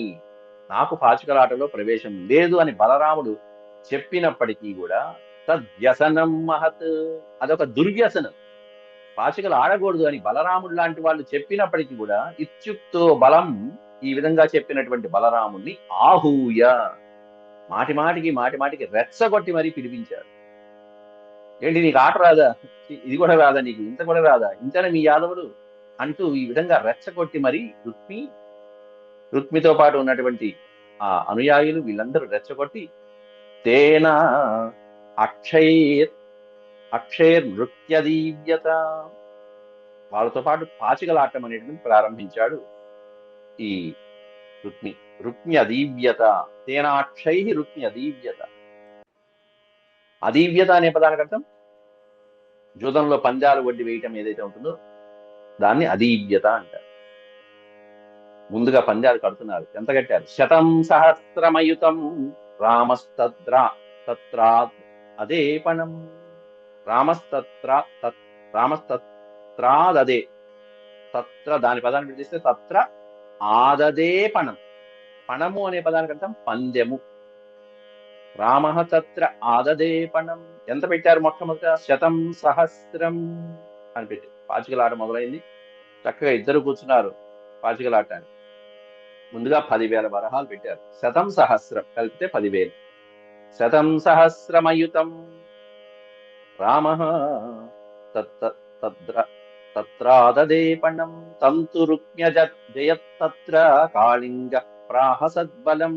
నాకు పాచికలాటలో ప్రవేశం లేదు అని బలరాముడు చెప్పినప్పటికీ కూడా తద్వ్యసనం మహత్, అదొక దుర్వ్యసనం, పాచికలు ఆడకూడదు అని బలరాముడు లాంటి వాళ్ళు చెప్పినప్పటికీ కూడా ఇత్యుక్తో బలం, ఈ విధంగా చెప్పినటువంటి బలరాముణ్ణి ఆహూయ, మాటిమాటికి రెచ్చగొట్టి మరీ పిలిపించారు. ఏంటి నీకు ఆట రాదా, ఇది కూడా రాదా, నీకు ఇంత కూడా రాదా, ఇంతనే మీ యాదవుడు అంటూ ఈ విధంగా రెచ్చగొట్టి మరి రుక్మితో పాటు ఉన్నటువంటి ఆ అనుయాయులు వీళ్ళందరూ రెచ్చగొట్టి తేన అక్షైర్ నృత్యదీవ్యత, వాళ్ళతో పాటు పాచికలాటం అనేటువంటి ప్రారంభించాడు ఈ రుక్మి అదీవ్యత. తేనాక్షై రుక్మి అదీవ్యత. అదీవ్యత అనే పదానికి అర్థం జూదంలో పందాలు వడ్డీ వేయటం ఏదైతే ఉంటుందో దాన్ని అదీవ్యత అంటారు. ముందుగా పందాలు కడుతున్నారు. ఎంత కట్టారు? 100 సహస్రమయుతం రామస్తత్రాదేపణం. రామస్తత్రాదదే, తత్ర దాని పదాన్ని పిలిస్తే తత్ర ఆదదే పణం. పణము అనే పదానికి అర్థం పందెము, రామ తత్ర ఆదదేపణం. ఎంత పెట్టారు మొట్టమొదట? 100 సహస్రం అని పెట్టి పాచికలాట మొదలైంది. చక్కగా ఇద్దరు కూర్చున్నారు పాచికలాట. ముందుగా 10,000 వరహాలు పెట్టారు. 100 సహస్రం కలిపితే 10,000. 100 సహస్రమయుతం రామ తత్రాదదేపణం తంతు రుక్మ్యజ జయత్తత్ర కాళింగ ప్రాహసద్బలం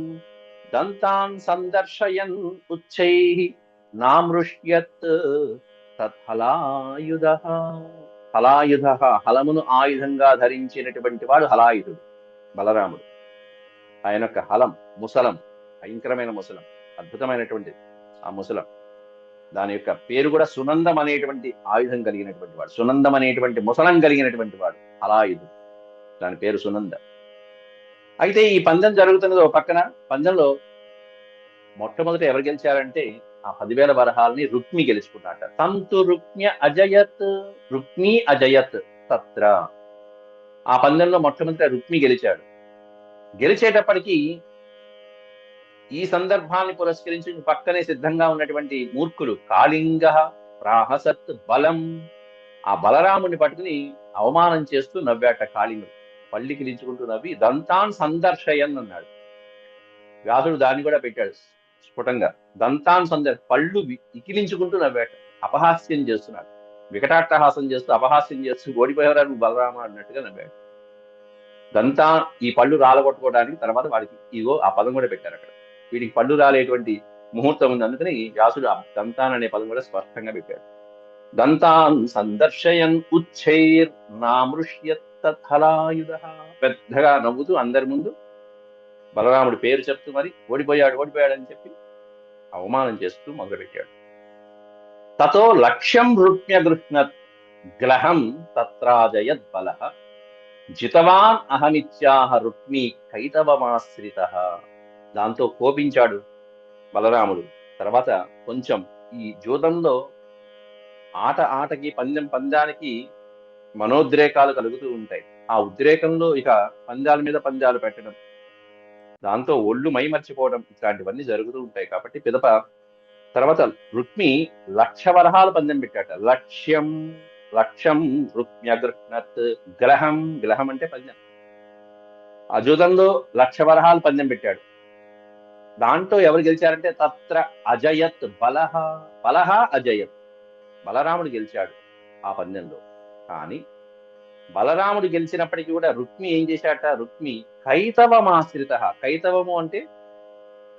దంతాన్ సందర్శయన్ ఉచ్చైః నామృష్యత్ తత్హలాయుధః. హలాయుధః, హలమును ఆయుధంగా ధరించినటువంటి వాడు హలాయుధుడు బలరాముడు. ఆయన యొక్క హలం, ముసలం, భయంకరమైన ముసలం, అద్భుతమైనటువంటిది ఆ ముసలం. దాని యొక్క పేరు కూడా సునందం అనేటువంటి ఆయుధం కలిగినటువంటి వాడు, సునందం అనేటువంటి ముసలం కలిగినటువంటి వాడు హలాయుధుడు. దాని పేరు సునంద. అయితే ఈ పందెం జరుగుతున్నది ఓ పక్కన. పందెంలో మొట్టమొదట ఎవరు గెలిచారంటే ఆ 10,000 వరహాలని రుక్మి గెలుచుకున్నాట. తంతు రుక్మ్య అజయత్, రుక్మి అజయత్ తత్ర. ఆ పందెంలో మొట్టమొదట రుక్మి గెలిచాడు. గెలిచేటప్పటికీ ఈ సందర్భాన్ని పురస్కరించి పక్కనే సిద్ధంగా ఉన్నటువంటి మూర్ఖులు కాళింగ ప్రాహసత్ బలం, ఆ బలరాముని పట్టుకుని అవమానం చేస్తూ నవ్వాట కాళింగుడు. పళ్ళి కిలించుకుంటూ నవ్వి దంతాన్ సందర్శయన్ అన్నాడు. వ్యాసుడు దాన్ని కూడా పెట్టాడు స్ఫుటంగా. దంతాన్ పళ్ళు ఇకిలించుకుంటూ నవ్వాట. అపహాస్యం చేస్తున్నాడు, వికటాట్టహాసం చేస్తూ అపహాస్యం చేస్తూ ఓడిపోయేవారు నువ్వు బలరామ అన్నట్టుగా నవ్వాడు. దంతా, ఈ పళ్ళు రాలగొట్టుకోవడానికి తర్వాత వాడికి ఇగో ఆ పదం కూడా పెట్టారు అక్కడ. వీడికి పళ్ళు రాలేటువంటి ముహూర్తం ఉంది, అందుకని వ్యాసుడు ఆ దంతాన్ అనే పదం కూడా స్పష్టంగా పెట్టాడు. దంతాన్ సందర్శయన్ ఉచ్చైర్ నామృష్యత్తలాయుధ. పెద్దగా నవ్వుతూ అందరి ముందు బలరాముడి పేరు చెప్తూ మరి ఓడిపోయాడు అని చెప్పి అవమానం చేస్తూ మొదలుపెట్టాడు. తతో లక్ష్యం రుక్మ్యగృహ్ణత్ గ్లహం తత్రాజయద్ బలః జితవాన్ అహమిత్యాహ రుక్మి కైతవమాశ్రిత. దాంతో కోపించాడు బలరాముడు. తర్వాత కొంచెం ఈ జూదంలో ఆటకి పందానికి మనోద్రేకాలు కలుగుతూ ఉంటాయి. ఆ ఉద్రేకంలో ఇక పందాల మీద పందాలు పెట్టడం, దాంతో ఒళ్ళు మైమర్చిపోవడం, ఇట్లాంటివన్నీ జరుగుతూ ఉంటాయి. కాబట్టి తర్వాత రుక్మి 1,00,000 వరహాలు పందెం పెట్టాట. లక్ష్యం రుక్మ్యగృహ్ణత్ గ్లహం అంటే పందెం. అజుదంలో 1,00,000 వరహాలు పందెం పెట్టాడు. దాంట్లో ఎవరు గెలిచారంటే తత్ర అజయత్ బలహ అజయత్, బలరాముడు గెలిచాడు ఆ పందెంలో. కానీ బలరాముడు గెలిచినప్పటికీ కూడా రుక్మి ఏం చేశాట? రుక్మి కైతవమాశ్రిత. కైతవము అంటే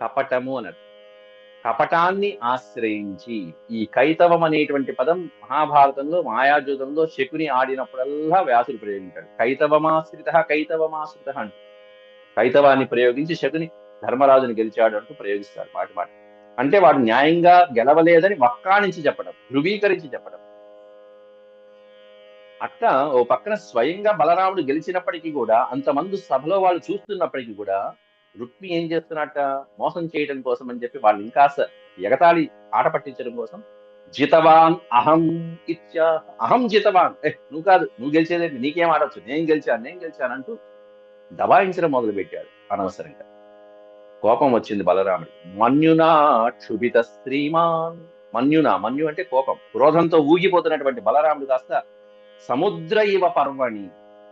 కపటము అన్నట్టు. కపటాన్ని ఆశ్రయించి, ఈ కైతవం అనేటువంటి పదం మహాభారతంలో మాయాజూతంలో శకుని ఆడినప్పుడల్లా వ్యాసుడు ప్రయోగించాడు. కైతవమాశ్రిత అంటూ కైతవాన్ని ప్రయోగించి శకుని ధర్మరాజుని గెలిచాడు అంటూ ప్రయోగిస్తారు మాట. అంటే వాడు న్యాయంగా గెలవలేదని వక్కాణించి చెప్పడం, ధృవీకరించి చెప్పడం. అట్లా ఓ పక్కన స్వయంగా బలరాముడు గెలిచినప్పటికీ కూడా, అంతమంది సభలో వాళ్ళు చూస్తున్నప్పటికీ కూడా రుక్మి ఏం చేస్తున్నట్ట? మోసం చేయడం కోసం అని చెప్పి వాళ్ళు ఇంకా ఎగతాళి ఆట పట్టించడం కోసం జితవాన్ అహం జితవాన్, నువ్వు కాదు, నువ్వు గెలిచేదేంటి, నీకేం ఆడొచ్చు, నేను గెలిచాను అంటూ దబాయించడం మొదలు పెట్టాడు అనవసరంగా. కోపం వచ్చింది బలరాముడి. మన్యునా క్షుభిత శ్రీమాన్. మన్యు అంటే కోపం, క్రోధంతో ఊగిపోతున్నటువంటి బలరాముడు కాస్త సముద్ర ఇవ పర్వణి,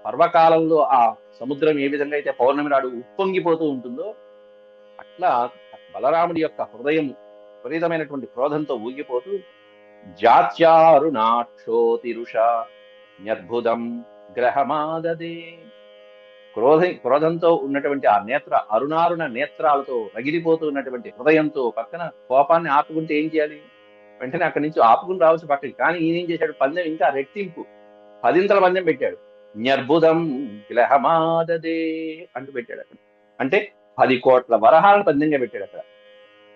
పర్వకాలంలో ఆ సముద్రం ఏ విధంగా అయితే పౌర్ణమి నాడు ఉప్పొంగిపోతూ ఉంటుందో అట్లా బలరాముడి యొక్క హృదయం విపరీతమైనటువంటి క్రోధంతో ఊగిపోతూ జాత్యారుణాక్షోతిరుష న్యద్భుతం గ్రహమాదదే. క్రోధంతో ఉన్నటువంటి ఆ అరుణారుణ నేత్రాలతో రగిలిపోతూ ఉన్నటువంటి హృదయంతో పక్కన కోపాన్ని ఆపుకుంటే ఏం చేయాలి? వెంటనే అక్కడి నుంచి ఆపుకుని రావచ్చు పక్కకి. కానీ ఈయన ఏం చేశాడు? పందెం ఇంకా రెట్టింపు, 10 పందెం పెట్టాడు. న్యర్బుదం గ్లహమాదదే అంటూ పెట్టాడు అక్కడ. అంటే 10 కోట్ల వరహాలను పందెంగా పెట్టాడు అక్కడ.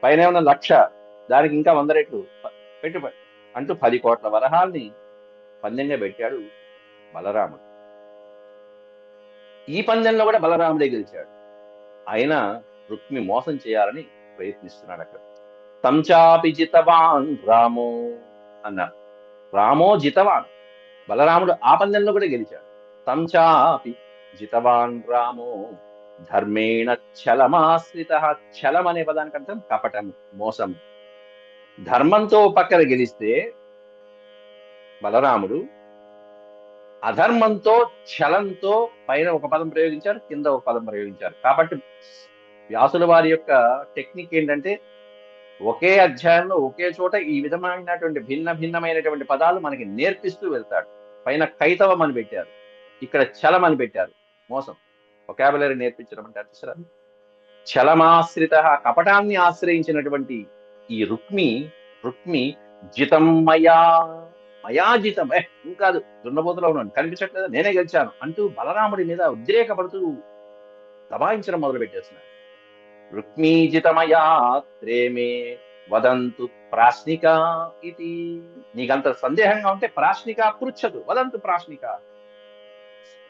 పైన ఉన్న 1,00,000, దానికి ఇంకా 100 రెట్లు పెట్టు అంటూ 10 కోట్ల వరహాల్ని పందెంగా పెట్టాడు బలరాముడు. ఈ పందెంలో కూడా బలరాముడే గెలిచాడు. ఆయన రుక్మి మోసం చేయాలని ప్రయత్నిస్తున్నాడు అక్కడ. తంచాపి జితవాన్ రామో అన్నారు. రామో జితవాన్, బలరాముడు ఆ పందెంలో కూడా గెలిచాడు. తంచాపి జితవాన్ రామో ధర్మేణ ఛలమాశ్రిత. ఛలం అనే పదానికి అర్థం కపటం, మోసం. ధర్మంతో పక్కన గెలిస్తే బలరాముడు, అధర్మంతో ఛలంతో పైన ఒక పదం ప్రయోగించారు, కింద ఒక పదం ప్రయోగించారు. కాబట్టి వ్యాసుల వారి యొక్క టెక్నిక్ ఏంటంటే ఒకే అధ్యాయంలో ఒకే చోట ఈ విధమైనటువంటి భిన్నమైనటువంటి పదాలు మనకి నేర్పిస్తూ వెళ్తాడు. పైన కైతవం అని పెట్టారు, ఇక్కడ చలం అని పెట్టారు, మోసం. ఒకాబులరీ నేర్పించడం అంటే చూసారా. చలమాశ్రిత, కపటాన్ని ఆశ్రయించినటువంటి ఈ రుక్మి జితం మయా జితం, ఇంకాదు దున్నబోతులో ఉన్నాను, కనిపించట్లేదా, నేనే గెలిచాను అంటూ బలరాముడి మీద ఉద్రేకపడుతూ దబాయించడం మొదలు పెట్టేస్తున్నారు. రుక్మీజితమయా త్రేమే వదంతు ప్రాశ్నిక ఇది. నీకంత సందేహంగా ఉంటే ప్రాశ్నిక పృచ్చదు, వదంతు ప్రాశ్నిక.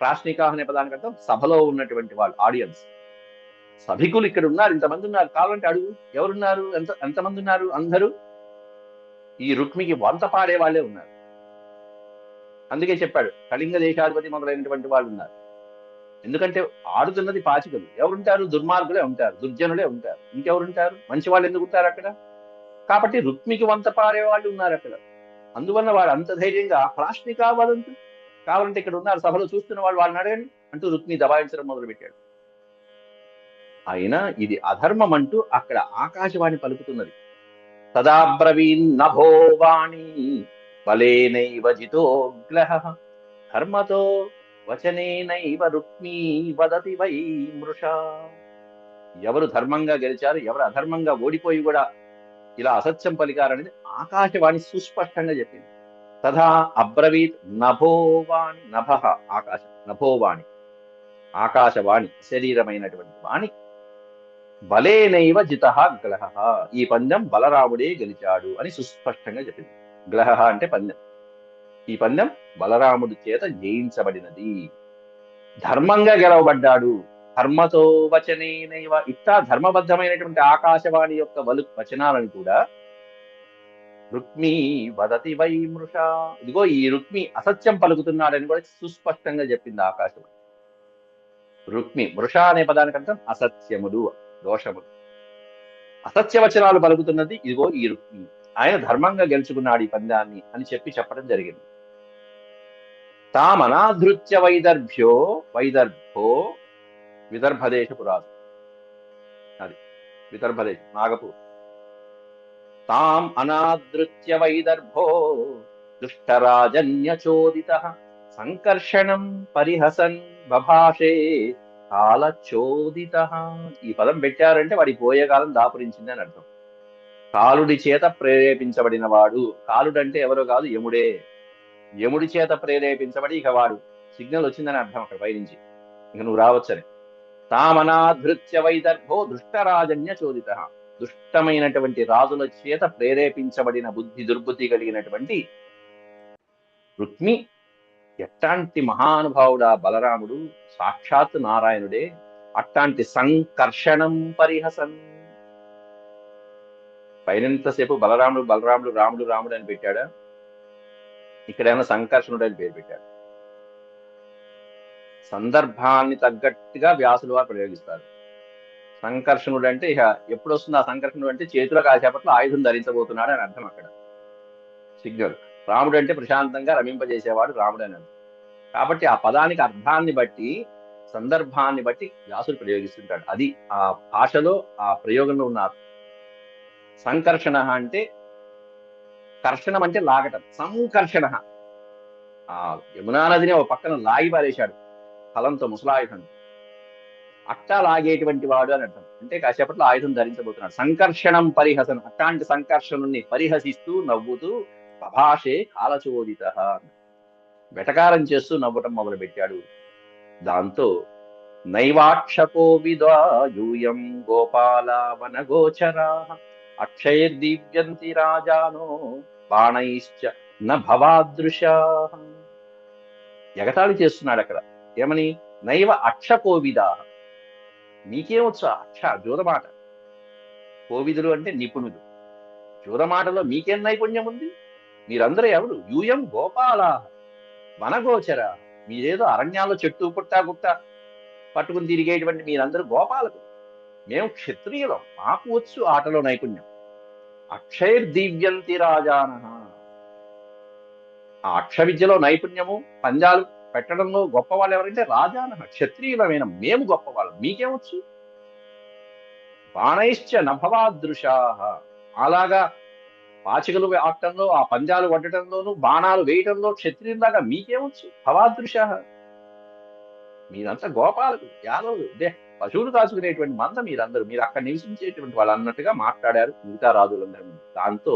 ప్రాశ్నిక అనే పదానికి అర్థం సభలో ఉన్నటువంటి వాళ్ళు, ఆడియన్స్. సభికులు ఇక్కడ ఉన్నారు, ఇంతమంది ఉన్నారు, కావాలంటే అడుగు, ఎవరున్నారు, ఎంతమంది ఉన్నారు, అందరూ ఈ రుక్మికి వంత పాడే వాళ్ళే ఉన్నారు. అందుకే చెప్పాడు కళింగ దేశాధిపతి మొదలైనటువంటి వాళ్ళు ఉన్నారు. ఎందుకంటే ఆడుతున్నది పాచికలు, ఎవరుంటారు, దుర్మార్గులే ఉంటారు, దుర్జనులే ఉంటారు, ఇంకెవరుంటారు, మంచి వాళ్ళు ఎందుకు ఉంటారు అక్కడ. కాబట్టి రుక్మికి వంత పాడే వాళ్ళు ఉన్నారు అక్కడ. అందువల్ల వాడు అంత ధైర్యంగా ప్రాశ్నిక వదంతు, కావాలంటే ఇక్కడ ఉన్నారు సభలో చూస్తున్న వాళ్ళు, వాళ్ళని అడగండి అంటూ రుక్మి దబాయించడం మొదలు పెట్టాడు. అయినా ఇది అధర్మం అంటూ అక్కడ ఆకాశవాణి పలుకుతున్నది. తదాబ్రవీన్ నభోవాణి బలేనైవ జితోగ్రహ ధర్మతో వచనేనైవ రుక్మీ వదతి వై మృష. ఎవరు ధర్మంగా గెలిచారు, ఎవరు అధర్మంగా ఓడిపోయి కూడా ఇలా అసత్యం పలికారనేది ఆకాశవాణి సుస్పష్టంగా చెప్పింది. తథా అబ్రవీత్ నభోవాణి, నభ ఆకాశం, నభోవాణి ఆకాశవాణి, శరీరమైనటువంటి వాణి. బలేనైవ జితః గ్లహ, ఈ పందెం బలరాముడే గెలిచాడు అని సుస్పష్టంగా చెప్పింది. గ్లహ అంటే పందెం, ఈ పందెం బలరాముడి చేత జయించబడినది, ధర్మంగా గెలవబడ్డాడు. ధర్మతో వచనేనైవ, ఇట్టా ధర్మబద్ధమైనటువంటి ఆకాశవాణి యొక్క వచనాలను కూడా రుక్మి వదతి వై మృష, ఇదిగో ఈ రుక్మి అసత్యం పలుకుతున్నాడని కూడా సుస్పష్టంగా చెప్పింది ఆకాశవాణి. రుక్మి, మృష అనే పదానికి అర్థం అసత్యములు, దోషములు. అసత్యవచనాలు పలుకుతున్నది ఇదిగో ఈ రుక్మి, ఆయన ధర్మంగా గెలుచుకున్నాడు ఈ పందాన్ని అని చెప్పడం జరిగింది. తామనాధృత్య వైదర్భో విదర్భదేశపు రాజు, అది విదర్భదేశం, నాగపూర్. తాం అనాదృత్య వైదర్భో దుష్టరాజన్యచోదిత సంకర్షణం పరిహసన్ బభాషే కాలచోదిత. ఈ పదం పెట్టారంటే వాడి పోయే కాలం దాపురించింది అని అర్థం. కాలుడి చేత ప్రేరేపించబడిన వాడు, కాలుడు అంటే ఎవరో కాదు, యముడే. యముడి చేత ప్రేరేపించబడి ఇక వాడు సిగ్నల్ వచ్చిందని అర్థం అక్కడ పైనుంచి, ఇక నువ్వు రావచ్చని. తామనాధృత్య వైదర్భో దుష్టరాజన్య చోదిత, దుష్టమైనటువంటి రాజుల చేత ప్రేరేపించబడిన బుద్ధి దుర్బుద్ధి కలిగినటువంటి రుక్మి ఎట్టాంటి మహానుభావుడా బలరాముడు, సాక్షాత్ నారాయణుడే. అట్టాంటి సంకర్షణం పరిహసన్, పైనంతసేపు బలరాముడు బలరాముడు రాముడు రాముడు అని పెట్టాడా, ఇక్కడేమో సంకర్షణుడు అని పేరు పెట్టాడు. సందర్భాన్ని తగ్గట్టుగా వ్యాసులు వారు ప్రయోగిస్తారు. సంకర్షణుడు అంటే ఇక ఎప్పుడు వస్తుంది ఆ సంకర్షణుడు అంటే చేతిలో కాసేపట్లో ఆయుధం ధరించబోతున్నాడు అని అర్థం అక్కడ సిగ్నల్. రాముడు అంటే ప్రశాంతంగా రమింపజేసేవాడు రాముడు అని అర్థం. కాబట్టి ఆ పదానికి అర్థాన్ని బట్టి, సందర్భాన్ని బట్టి వ్యాసుడు ప్రయోగిస్తుంటాడు. అది ఆ భాషలో ఆ ప్రయోగంలో ఉన్న సంకర్షణ అంటే, కర్షణం అంటే లాగటం, సంకర్షణ. ఆ యమునా నదిని ఒక పక్కన లాగి పారేశాడు ఫలంతో, ముసలాయుధం. అట్టా లాగేటువంటి వాడు అని అర్థం. అంటే కాసేపట్లో ఆయుధం ధరించబోతున్నాడు. సంకర్షణం పరిహసనం, అట్లాంటి సంకర్షణుణ్ణి పరిహసిస్తూ నవ్వుతూ బభాషే కాలచోదిత, వెటకారం చేస్తూ నవ్వటం మొదలు పెట్టాడు. దాంతో నైవాక్షపో విద్వాయూయం గోపాల వనగోచరా అక్షైర్దివ్యంతి రాజానో బాణైశ్చ న భవాదృశా. ఎగతాళి చేస్తున్నాడు అక్కడ. ఏమని? నైవ అక్షకోవిదా, మీకేమొచ్చు అక్ష, జోదమాట. కోవిదులు అంటే నిపుణులు. జోదమాటలో మీకేం నైపుణ్యం ఉంది? మీరందరూ ఎవరు? యూయం గోపాల వనగోచర, మీరేదో అరణ్యాల్లో చెట్టు పుట్ట గుట్ట పట్టుకుని తిరిగేటువంటి మీరందరూ గోపాలకు, మేము క్షత్రియులం, మాకు వచ్చు ఆటలో నైపుణ్యం. అక్షైర్దివ్యంతి రాజాన, ఆ అక్ష విద్యలో నైపుణ్యము, పంజాలు పెట్టడంలో గొప్పవాళ్ళు ఎవరంటే రాజాన, క్షత్రియులమైన మేము గొప్పవాళ్ళం, మీకేమొచ్చు. బాణైశ్చ నభవాదృశా, అలాగా పాచికలు ఆడటంలో, ఆ పంజాలు వడ్డటంలోను, బాణాలు వేయటంలో క్షత్రియులాగా మీకేమొచ్చు. భవాదృశ, మీరంతా గోపాలకు, యాదవులు, పశువులు కాచుకునేటువంటి మంద మీరందరూ, మీరు అక్కడ నివసించేటువంటి వాళ్ళు అన్నట్టుగా మాట్లాడారు మిగతా రాజులందరూ. దాంతో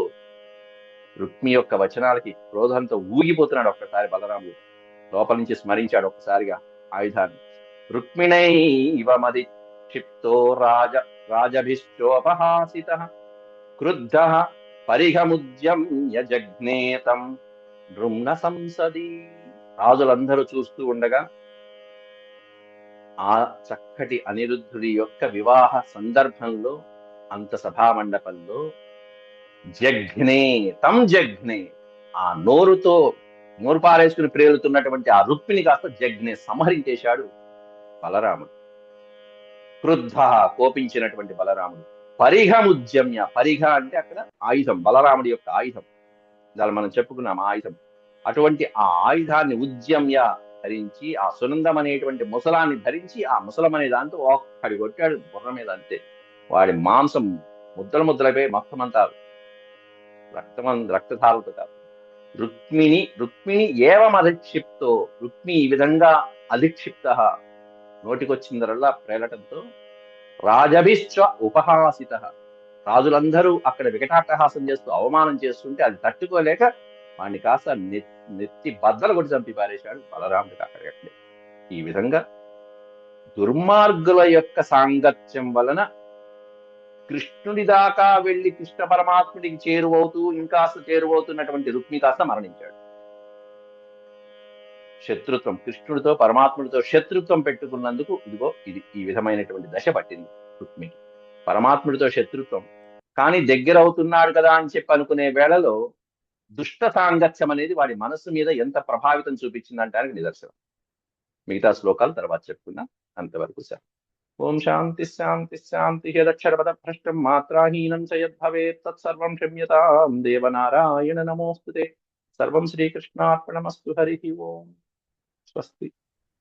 రుక్మి యొక్క వచనాలకి క్రోధంతో ఊగిపోతున్నాడు ఒక్కసారి బలరాముడు. లోపల నుంచి స్మరించాడు ఒక్కసారిగా ఆయుధాన్ని. రుక్మిణై ఇవ మది క్షిప్తో రాజభిశ్చోపహాసిత క్రుద్ధ పరిఘముద్యమ్య జగ్నేతం నృమ్న సంసది. రాజులందరూ చూస్తూ ఉండగా ఆ చక్కటి అనిరుద్ధుడి యొక్క వివాహ సందర్భంలో, అంత సభామండపంలో జఘ్నే జఘ్నే, ఆ నోరు పారేసుకుని ప్రేలుతున్నటువంటి ఆ రుక్మిణి కాస్త జఘ్నే సంహరించేశాడు బలరాముడు. క్రుద్ధ, కోపించినటువంటి బలరాముడు. పరిఘముద్యమ్య, పరిఘ అంటే అక్కడ ఆయుధం, బలరాముడి యొక్క ఆయుధం. దాన్ని మనం చెప్పుకున్నాం ఆయుధం. అటువంటి ఆ ఆయుధాన్ని ఉద్యమ్య ధరించి, ఆ సునందం అనేటువంటి ముసలాన్ని ధరించి, ఆ ముసలం అనే దాంతో ఒక్కడి కొట్టాడు బుర్ర మీద, అంతే. వాడి మాంసం ముద్దలైపోయి మొత్తం అంతా రక్తధారలతో కాదు. రుక్మిణి ఏవం అధిక్షిప్తో, రుక్మి ఈ విధంగా అధిక్షిప్త, నోటికొచ్చిందరల్లా ప్రేలటంతో, రాజభిశ్చ ఉపహాసిత, రాజులందరూ అక్కడ వికటాట్టహాసం చేస్తూ అవమానం చేస్తుంటే అది తట్టుకోలేక వాడిని కాస్త నెత్తి బద్దలు కొట్టి చంపి పారేశాడు బలరాముడికి అక్కడికక్కడే. ఈ విధంగా దుర్మార్గుల యొక్క సాంగత్యం వలన కృష్ణుడి దాకా వెళ్లి కృష్ణ పరమాత్ముడికి చేరువవుతూ ఇంకాస్త చేరువవుతున్నటువంటి రుక్మి కాస్త మరణించాడు. శత్రుత్వం, కృష్ణుడితో పరమాత్ముడితో శత్రుత్వం పెట్టుకున్నందుకు ఇదిగో ఇది ఈ విధమైనటువంటి దశ పట్టింది రుక్మికి. పరమాత్ముడితో శత్రుత్వం, కానీ దగ్గర అవుతున్నాడు కదా అని చెప్పి అనుకునే వేళలో దుష్ట సాంగత్యం అనేది వాడి మనస్సు మీద ఎంత ప్రభావితం చూపించిందంటానికి నిదర్శనం. మిగతా శ్లోకాలు తర్వాత చెప్పుకుందాం. అంతవరకు సార్. ఓం శాంతి శాంతి శాంతి. యదక్షరపద భ్రష్టం మాత్రాహీనం చ యద్భవేత్ తత్సర్వం క్షమ్యతాం దేవనారాయణ నమోస్తుతే. సర్వం శ్రీకృష్ణార్పణమస్తు. హరి ఓం. స్వస్తి.